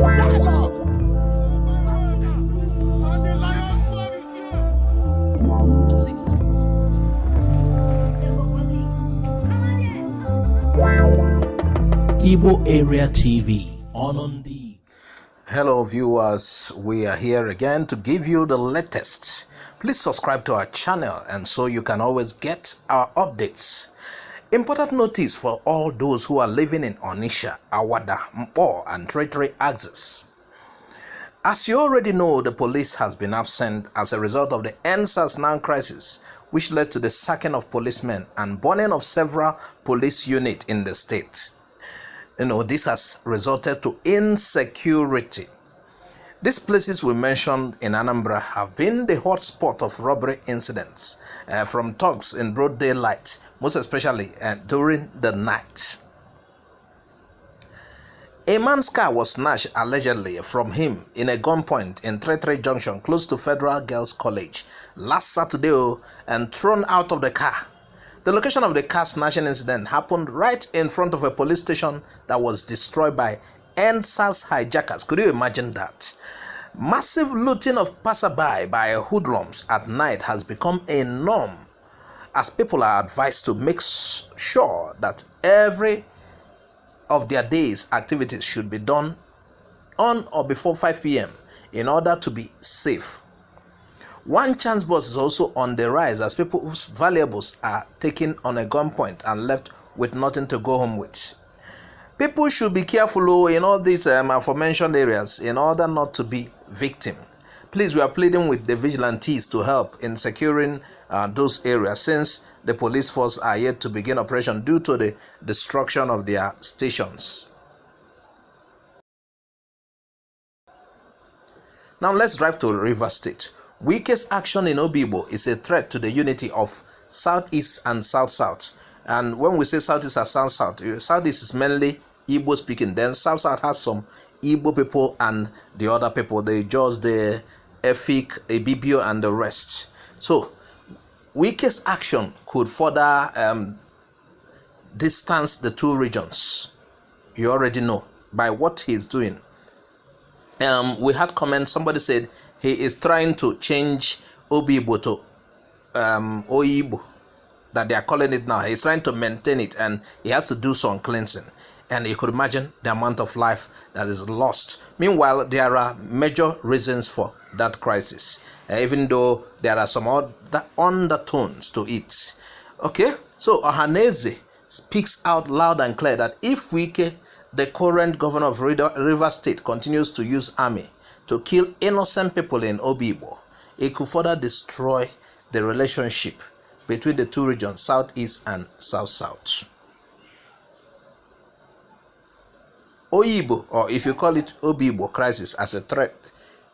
Dialogue. And the lion's blood is here. Igbo Area TV on the. Hello viewers, we are here again to give you the latest. Please subscribe to our channel and so you can always get our updates. Important notice for all those who are living in Onitsha, Awada, Nkpor and Territory Axis. As you already know, the police has been absent as a result of the EndSarsNow crisis, which led to the sacking of policemen and burning of several police units in the state. This has resulted to insecurity. These places we mentioned in Anambra have been the hotspot of robbery incidents from thugs in broad daylight, most especially during the night. A man's car was snatched allegedly from him in a gunpoint in Territory Junction close to Federal Girls College last Saturday and thrown out of the car. The location of the car snatching incident happened right in front of a police station that was destroyed by EndSARS hijackers. Could you imagine that? Massive looting of passerby by hoodlums at night has become a norm, as people are advised to make sure that every of their day's activities should be done on or before 5 p.m. in order to be safe. One chance bus is also on the rise as people's valuables are taken on a gunpoint and left with nothing to go home with. People should be careful in all these aforementioned areas in order not to be victim. Please, we are pleading with the vigilantes to help in securing those areas since the police force are yet to begin operation due to the destruction of their stations. Now let's drive to Rivers State. Wike's action in Oyigbo is a threat to the unity of Southeast and Southsouth. And when we say Southeast and Southsouth, Southeast is mainly Igbo speaking. Then Southsouth has some Igbo people and the other people, the Jaws, the Efik, Ibibio, and the rest. So Wike's action could further distance the two regions. You already know by what he's doing. We had comments. Somebody said he is trying to change Oyigbo to Oyigbo, that they are calling it now. He's trying to maintain it, and he has to do some cleansing. And you could imagine the amount of life that is lost. Meanwhile, there are major reasons for that crisis, even though there are some other undertones to it. Okay, so Ohanaeze speaks out loud and clear that if Wike, the current governor of Rivers State, continues to use army to kill innocent people in Oyigbo, it could further destroy the relationship between the two regions, Southeast and Southsouth. Oyigbo, or if you call it Oyigbo crisis as a threat,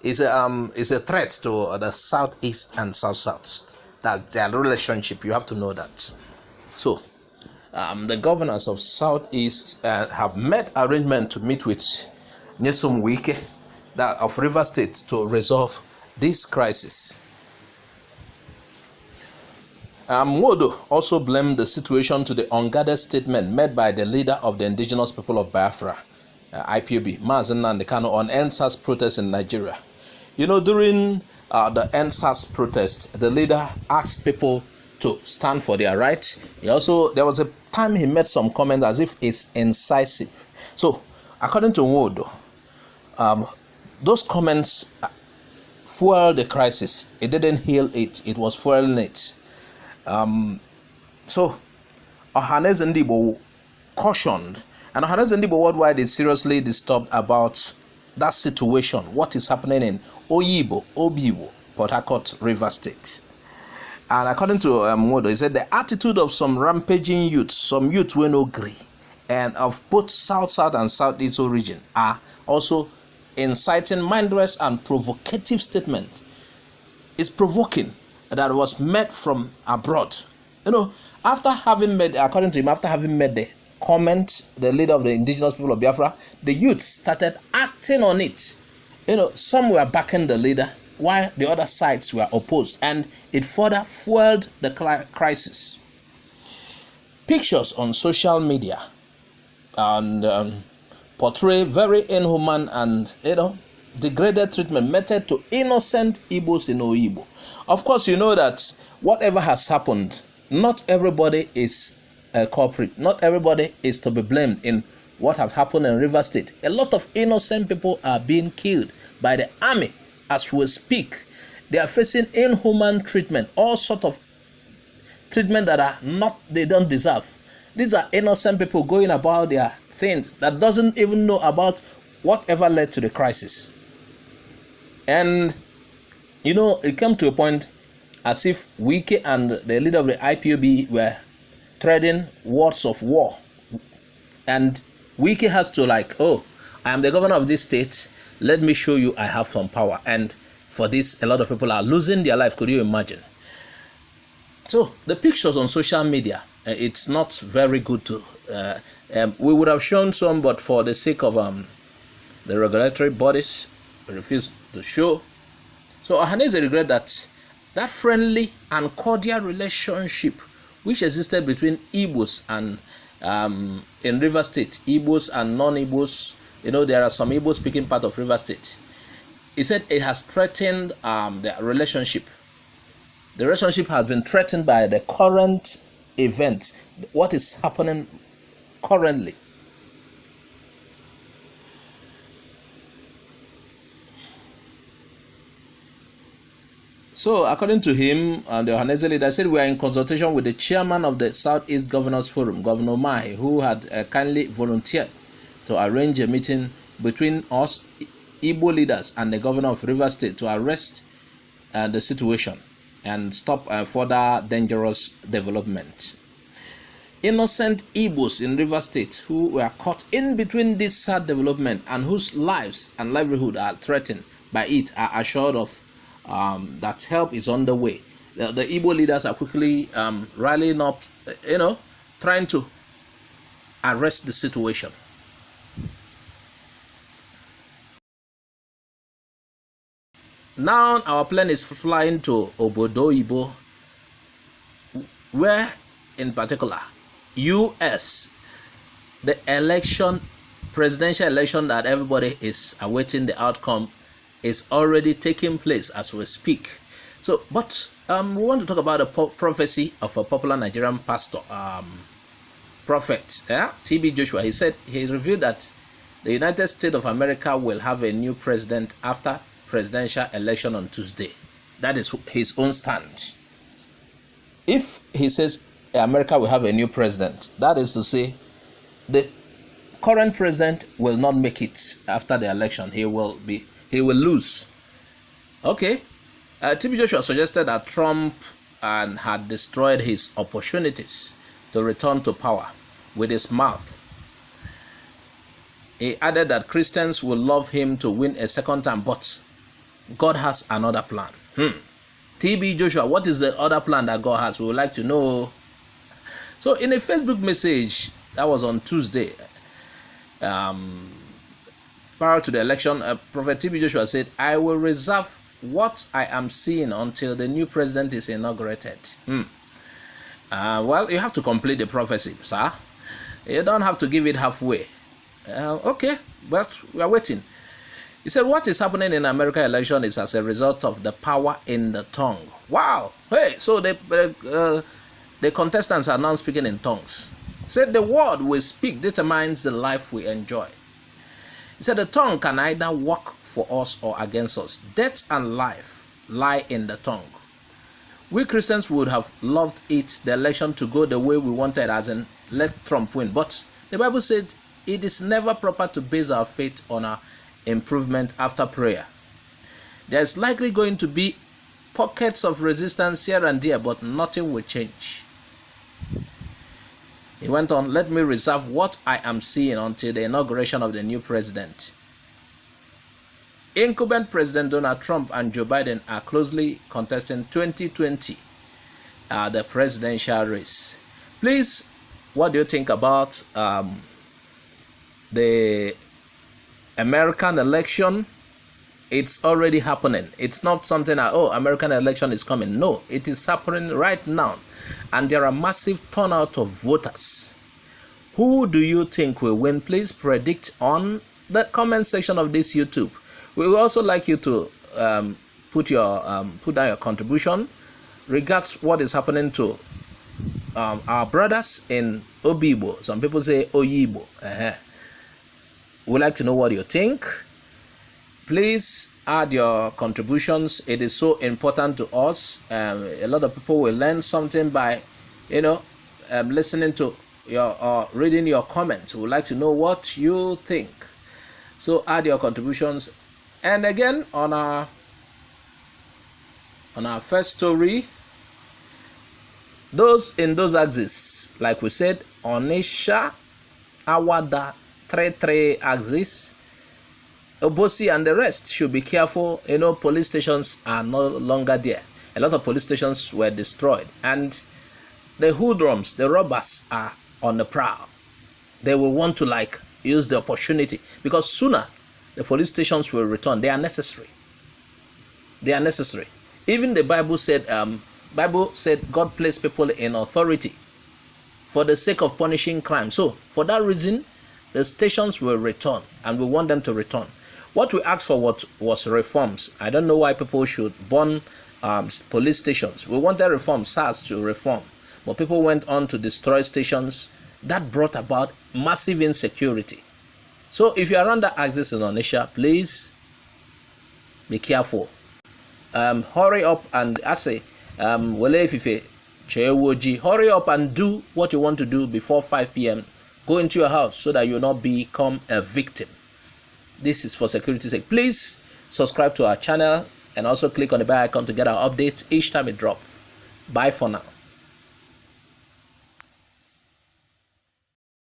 is a threat to the Southeast and Southsouth. That's their relationship. You have to know that. So, the governors of Southeast have made arrangement to meet with Nyesom Wike, that of Rivers State, to resolve this crisis. Modo also blamed the situation to the unguarded statement made by the leader of the indigenous people of Biafra, IPOB, Mazen Nandekano, on EndSARS protests in Nigeria. During the EndSARS protest, the leader asked people to stand for their rights. There was a time he made some comments as if it's incisive. So, according to Modo, those comments fueled the crisis. It didn't heal it. It was fueling it. So Ohanaeze Ndigbo cautioned, and Ohanaeze Ndigbo worldwide is seriously disturbed about that situation, what is happening in Oyigbo, Port Harcourt, Rivers State. And according to Modo, he said the attitude of some rampaging youths, some youth will no agree, and of both South and Southeast region are also inciting mindless and provocative statement. It's provoking that was made from abroad. After having made, according to him, after having made the comment, the leader of the indigenous people of Biafra, the youth started acting on it. Some were backing the leader, while the other sides were opposed, and it further fueled the crisis. Pictures on social media and portray very inhuman and degraded treatment meted to innocent Igbos in Oyigbo. Of course, you know that whatever has happened, not everybody is a culprit. Not everybody is to be blamed in what have happened in Rivers State. A lot of innocent people are being killed by the army as we speak. They are facing inhuman treatment, all sort of treatment that they don't deserve. These are innocent people going about their things that doesn't even know about whatever led to the crisis. And it came to a point as if Wike and the leader of the IPOB were trading words of war. And Wike has to I am the governor of this state. Let me show you I have some power. And for this, a lot of people are losing their life. Could you imagine? So the pictures on social media, it's not very good to. We would have shown some, but for the sake of the regulatory bodies, we refused to show. So Ohanaeze regret that friendly and cordial relationship which existed between Igbos and in River State, Igbos and non-Igbos. There are some Igbos speaking part of River State. He said it has threatened the relationship. The relationship has been threatened by the current event, what is happening currently. So, according to him, the Ohanaeze leader said, we are in consultation with the chairman of the Southeast Governors Forum, Governor Mai, who had kindly volunteered to arrange a meeting between us, Igbo leaders, and the governor of River State to arrest the situation and stop further dangerous development. Innocent Igbos in River State who were caught in between this sad development and whose lives and livelihood are threatened by it are assured of that help is on the way. The Igbo leaders are quickly rallying up, trying to arrest the situation. Now our plane is flying to Oyigbo, where in particular US, the presidential election that everybody is awaiting the outcome is already taking place as we speak. So, but we want to talk about the prophecy of a popular Nigerian pastor, prophet, TB Joshua. He revealed that the United States of America will have a new president after presidential election on Tuesday. That is his own stand. If he says America will have a new president, that is to say the current president will not make it after the election. He will lose. Okay. TB Joshua suggested that Trump had destroyed his opportunities to return to power with his mouth. He added that Christians will love him to win a second time, but God has another plan. TB Joshua, what is the other plan that God has? We would like to know. So in a Facebook message that was on Tuesday, prior to the election, Prophet TB Joshua said, I will reserve what I am seeing until the new president is inaugurated. Well, you have to complete the prophecy, sir. You don't have to give it halfway. Okay, but we are waiting. He said, what is happening in American election is as a result of the power in the tongue. Wow. Hey, so the contestants are now speaking in tongues. He said, the word we speak determines the life we enjoy. He said, the tongue can either work for us or against us. Death and life lie in the tongue. We Christians would have loved the election to go the way we wanted, as in let Trump win. But the Bible says it is never proper to base our faith on our improvement after prayer. There is likely going to be pockets of resistance here and there, but nothing will change. He went on, let me reserve what I am seeing until the inauguration of the new president. Incumbent President Donald Trump and Joe Biden are closely contesting 2020, the presidential race. Please, what do you think about the American election? It's already happening. It's not something that, American election is coming. No, it is happening right now. And there are massive turnout of voters Who do you think will win? Please predict on the comment section of this YouTube. We would also like you to put down your contribution regards what is happening to our brothers in Oyigbo. Some people say Oyigbo. We'd like to know what you think. Please add your contributions. It is so important to us. A lot of people will learn something by, listening to your reading your comments. We would like to know what you think. So add your contributions. And again, on our first story, those in those axes, like we said, Onitsha, Awada, 3 axis, Obosi and the rest should be careful. Police stations are no longer there. A lot of police stations were destroyed, and the hoodlums, the robbers, are on the prowl. They will want to use the opportunity, because sooner the police stations will return. They are necessary. Even the Bible said God placed people in authority for the sake of punishing crime. So for that reason, the stations will return, and we want them to return. What we asked for was reforms. I don't know why people should burn police stations. We wanted reforms, SARS to reform, but people went on to destroy stations. That brought about massive insecurity. So if you are under axis in Onitsha, please be careful. Hurry up and hurry up and do what you want to do before 5 p.m. Go into your house so that you will not become a victim. This is for security's sake. Please subscribe to our channel and also click on the bell icon to get our updates each time it drops. Bye for now.